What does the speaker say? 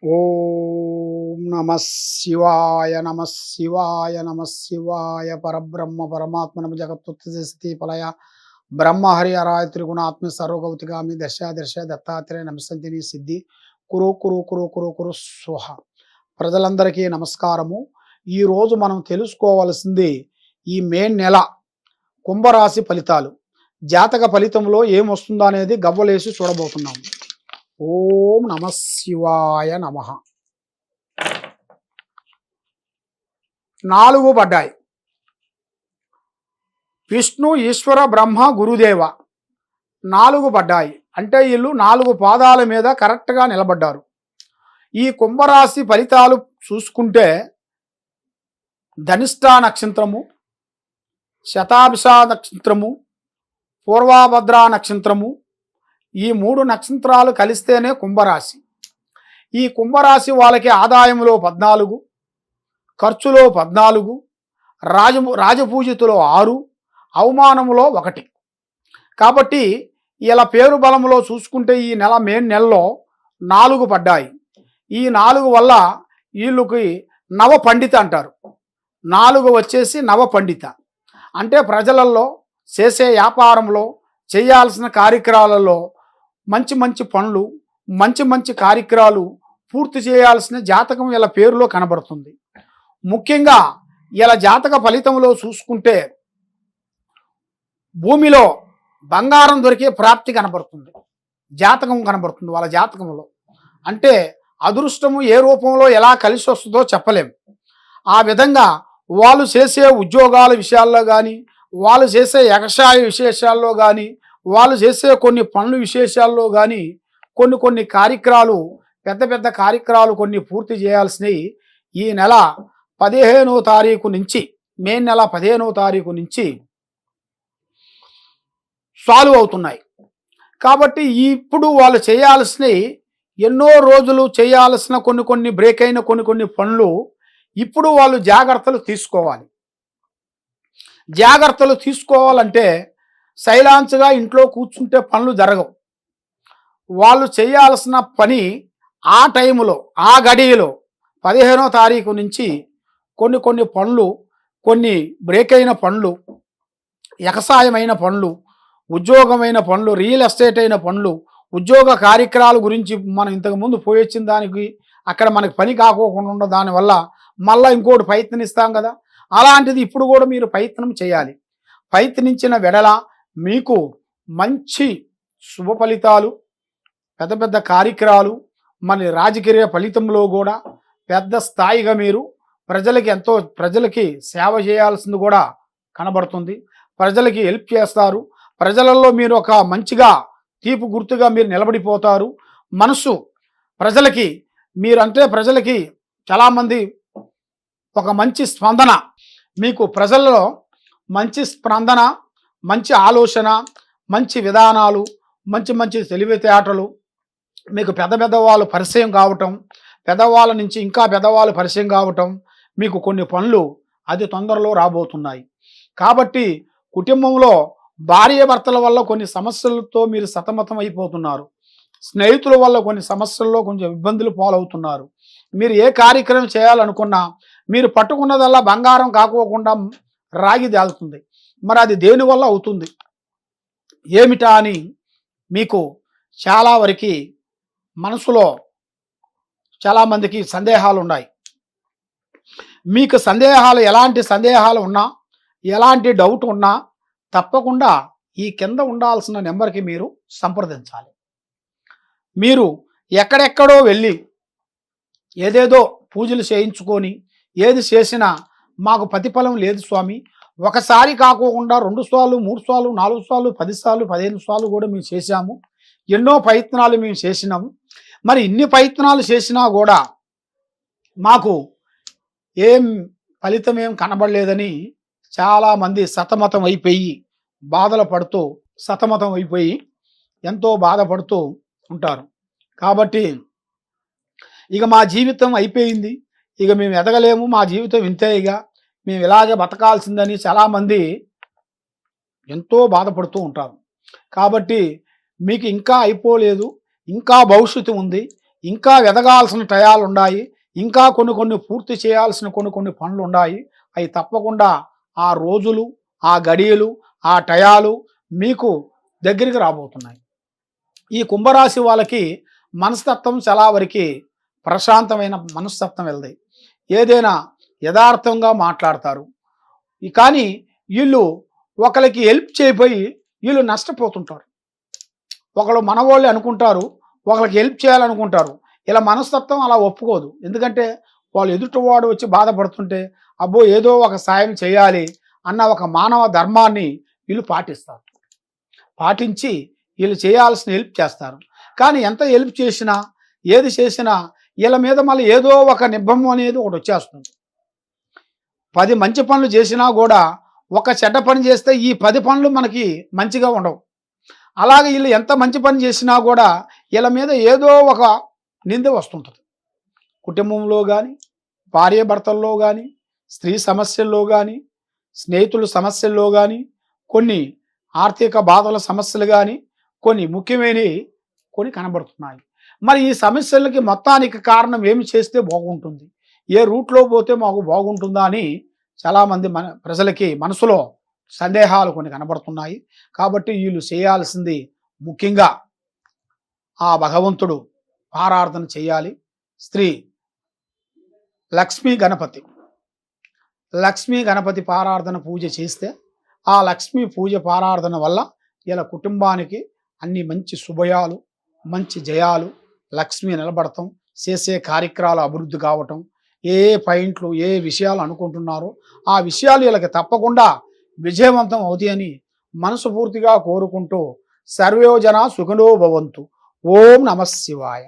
ఓం నమ శివాయ నమ శివాయ నమ శివాయ పరబ్రహ్మ పరమాత్మనమ జగత్తుత్తి పలయ బ్రహ్మహరి అరాయ త్రిగుణాత్మ సర్వగౌతిగామి దశ దశ దత్తాత్రేయ నమస్సంతిని సిద్ధి కురు కురు కురు కురు కురు స్వహ. ప్రజలందరికీ నమస్కారము. ఈరోజు మనం తెలుసుకోవాల్సింది ఈ మే నెల కుంభరాశి ఫలితాలు, జాతక ఫలితంలో ఏమొస్తుందో అనేది గవ్వలేసి చూడబోతున్నాము. ఓం నమ శివాయ నమ. 4 పడ్డాయి. విష్ణు ఈశ్వర బ్రహ్మ గురుదేవ 4 పడ్డాయి. అంటే వీళ్ళు 4 పాదాల మీద కరెక్ట్గా నిలబడ్డారు. ఈ కుంభరాశి ఫలితాలు చూసుకుంటే ధనిష్ఠా నక్షత్రము, శతాభిష నక్షత్రము, పూర్వభద్ర నక్షత్రము, ఈ 3 నక్షత్రాలు కలిస్తేనే కుంభరాశి. ఈ కుంభరాశి వాళ్ళకి ఆదాయంలో 14, ఖర్చులో 14, రాజపూజితులో 6, అవమానములో 1. కాబట్టి ఇలా పేరు బలంలో చూసుకుంటే ఈ మే నెలలో 4 పడ్డాయి. ఈ 4 వల్ల వీళ్ళకి నవ పండిత అంటారు. 4 వచ్చేసి నవ పండిత అంటే ప్రజలలో చేసే వ్యాపారంలో చేయాల్సిన కార్యక్రమాలలో మంచి మంచి పనులు, మంచి మంచి కార్యక్రమాలు పూర్తి చేయాల్సిన జాతకం ఇలా పేరులో కనబడుతుంది. ముఖ్యంగా ఇలా జాతక ఫలితంలో చూసుకుంటే భూమిలో బంగారం దొరికే ప్రాప్తి కనబడుతుంది, జాతకం కనబడుతుంది వాళ్ళ జాతకంలో. అంటే అదృష్టము ఏ రూపంలో ఎలా కలిసి వస్తుందో చెప్పలేం. ఆ విధంగా వాళ్ళు చేసే ఉద్యోగాల విషయాల్లో కానీ, వాళ్ళు చేసే వ్యవసాయ విశేషాల్లో కానీ, వాళ్ళు చేసే కొన్ని పనుల విశేషాల్లో కానీ కొన్ని కార్యక్రమాలు, పెద్ద పెద్ద కార్యక్రమాలు కొన్ని పూర్తి చేయాల్సినవి ఈ నెల 15వ తారీఖు నుంచి, మే నెల 15వ తారీఖు నుంచి సాల్వ్ అవుతున్నాయి. కాబట్టి ఇప్పుడు వాళ్ళు చేయాల్సినవి ఎన్నో రోజులు చేయాల్సిన కొన్ని బ్రేక్ అయిన కొన్ని పనులు ఇప్పుడు వాళ్ళు జాగ్రత్తలు తీసుకోవాలి. జాగ్రత్తలు తీసుకోవాలంటే సైలాన్స్గా ఇంట్లో కూర్చుంటే పనులు జరగవు. వాళ్ళు చేయాల్సిన పని ఆ టైంలో, ఆ గడియలో 15వ తారీఖు నుంచి కొన్ని పనులు, కొన్ని బ్రేక్ అయిన పనులు, వ్యవసాయమైన పనులు, ఉద్యోగమైన పనులు, రియల్ ఎస్టేట్ అయిన పనులు, ఉద్యోగ కార్యక్రమాల గురించి మనం ఇంతకుముందు పోయొచ్చిన దానికి అక్కడ మనకి పని కాకోకుండా ఉన్న దానివల్ల మళ్ళీ ఇంకోటి ప్రయత్నిస్తాం కదా, అలాంటిది ఇప్పుడు కూడా మీరు ప్రయత్నం చేయాలి. ప్రయత్నించిన వెడల మీకు మంచి శుభ ఫలితాలు, పెద్ద పెద్ద కార్యక్రమాలు, మన రాజకీయ ఫలితంలో కూడా పెద్ద స్థాయిగా మీరు ప్రజలకి సేవ చేయాల్సింది కూడా కనబడుతుంది. ప్రజలకి హెల్ప్ చేస్తారు. ప్రజలలో మీరు ఒక మంచిగా తీపు గుర్తుగా మీరు నిలబడిపోతారు. మనసు ప్రజలకి మీరంటే ప్రజలకి చాలామంది ఒక మంచి స్పందన, మీకు ప్రజల్లో మంచి స్పందన, మంచి ఆలోచన, మంచి విధానాలు, మంచి మంచి తెలివితేటలు, మీకు పెద్ద వాళ్ళు పరిచయం కావటం, పెద్దవాళ్ళ నుంచి ఇంకా పెద్దవాళ్ళు పరిచయం కావటం, మీకు కొన్ని పనులు అది తొందరలో రాబోతున్నాయి. కాబట్టి కుటుంబంలో భార్య భర్తల వల్ల కొన్ని సమస్యలతో మీరు సతమతం అయిపోతున్నారు. స్నేహితుల వల్ల కొన్ని సమస్యల్లో కొంచెం ఇబ్బందులు పాలవుతున్నారు. మీరు ఏ కార్యక్రమం చేయాలనుకున్నా మీరు పట్టుకున్నదల్లా బంగారం కాకోకుండా రాగి తేలుతుంది. మరి అది దేనివల్ల అవుతుంది ఏమిటా అని మీకు చాలా వరకు మనసులో చాలామందికి సందేహాలు ఉన్నాయి. మీకు ఎలాంటి సందేహాలు ఉన్నా, ఎలాంటి డౌట్ ఉన్నా తప్పకుండా ఈ కింద ఉండాల్సిన నెంబర్కి మీరు సంప్రదించాలి. మీరు ఎక్కడెక్కడో వెళ్ళి ఏదేదో పూజలు చేయించుకొని ఏది చేసినా మాకు ప్రతిఫలం లేదు స్వామి, ఒకసారి కాకోకుండా 2 సార్లు 3 సార్లు 4 సార్లు 10 సార్లు 15 సార్లు కూడా మేము చేశాము, ఎన్నో ప్రయత్నాలు మేము చేసినాము, మరి ఇన్ని ప్రయత్నాలు చేసినా కూడా మాకు ఏం ఫలితం ఏం కనబడలేదని చాలామంది సతమతం అయిపోయి ఎంతో బాధపడుతూ ఉంటారు. కాబట్టి ఇక మా జీవితం అయిపోయింది, ఇక మేము ఎదగలేము, మా జీవితం ఇంతే, ఇక మేము ఇలాగే బతకాల్సిందని చాలామంది ఎంతో బాధపడుతూ ఉంటారు. కాబట్టి మీకు ఇంకా అయిపోలేదు, ఇంకా భవిష్యత్తు ఉంది, ఇంకా ఎదగాల్సిన టయాలు ఉన్నాయి, ఇంకా కొన్ని పూర్తి చేయాల్సిన కొన్ని పనులు ఉన్నాయి. అవి తప్పకుండా ఆ రోజులు, ఆ గడియలు, ఆ టయాలు మీకు దగ్గరికి రాబోతున్నాయి. ఈ కుంభరాశి వాళ్ళకి మనస్తత్వం చాలా వరకు ప్రశాంతమైన మనస్తత్వం వెళ్తాయి. ఏదైనా యథార్థంగా మాట్లాడతారు. కానీ వీళ్ళు ఒకరికి హెల్ప్ చేయబోయి వీళ్ళు నష్టపోతుంటారు. ఒకళ్ళు మనవాళ్ళే అనుకుంటారు, ఒకరికి హెల్ప్ చేయాలనుకుంటారు. ఇలా మనస్తత్వం అలా ఒప్పుకోదు. ఎందుకంటే వాళ్ళు ఎదుటివాడు వచ్చి బాధపడుతుంటే అబ్బో ఏదో ఒక సాయం చేయాలి అన్న ఒక మానవ ధర్మాన్ని వీళ్ళు పాటిస్తారు. పాటించి వీళ్ళు చేయాల్సిన హెల్ప్ చేస్తారు. కానీ ఎంత హెల్ప్ చేసినా, ఏది చేసినా వీళ్ళ మీద మళ్ళీ ఏదో ఒక నిబ్బరం అనేది ఒకటి వచ్చేస్తుంది. 10 మంచి పనులు చేసినా కూడా ఒక చెడ్డ పని చేస్తే ఈ 10 పనులు మనకి మంచిగా ఉండవు. అలాగే వీళ్ళు ఎంత మంచి పని చేసినా కూడా వీళ్ళ మీద ఏదో ఒక నింద వస్తుంటుంది. కుటుంబంలో కానీ, భార్యాభర్తల్లో కానీ, స్త్రీ సమస్యల్లో కానీ, స్నేహితుల సమస్యల్లో కానీ, కొన్ని ఆర్థిక బాధల సమస్యలు కానీ, కొన్ని ముఖ్యమైనవి కనబడుతున్నాయి. మరి ఈ సమస్యలకి మొత్తానికి కారణం ఏమి చేస్తే బాగుంటుంది, ఏ రూట్లో పోతే మాకు బాగుంటుందా అని చాలామంది ప్రజలకి మనసులో సందేహాలు కొన్ని కనబడుతున్నాయి. కాబట్టి వీళ్ళు చేయాల్సింది ముఖ్యంగా ఆ భగవంతుడు ఆరాధన చేయాలి. స్త్రీ లక్ష్మీ గణపతి పారార్థన పూజ చేస్తే ఆ లక్ష్మీ పూజ పారార్థన వల్ల ఇలా కుటుంబానికి అన్ని మంచి శుభయాలు, మంచి జయాలు, లక్ష్మి నిలబడటం, చేసే కార్యక్రమాలు అభివృద్ధి కావటం, ఏ పాయింట్లు ఏ విషయాలు అనుకుంటున్నారో ఆ విషయాలు వీళ్ళకి తప్పకుండా విజయవంతం అవుతాయని మనస్ఫూర్తిగా కోరుకుంటూ సర్వే జనా సుఖినో భవంతు. ఓం నమః శివాయ.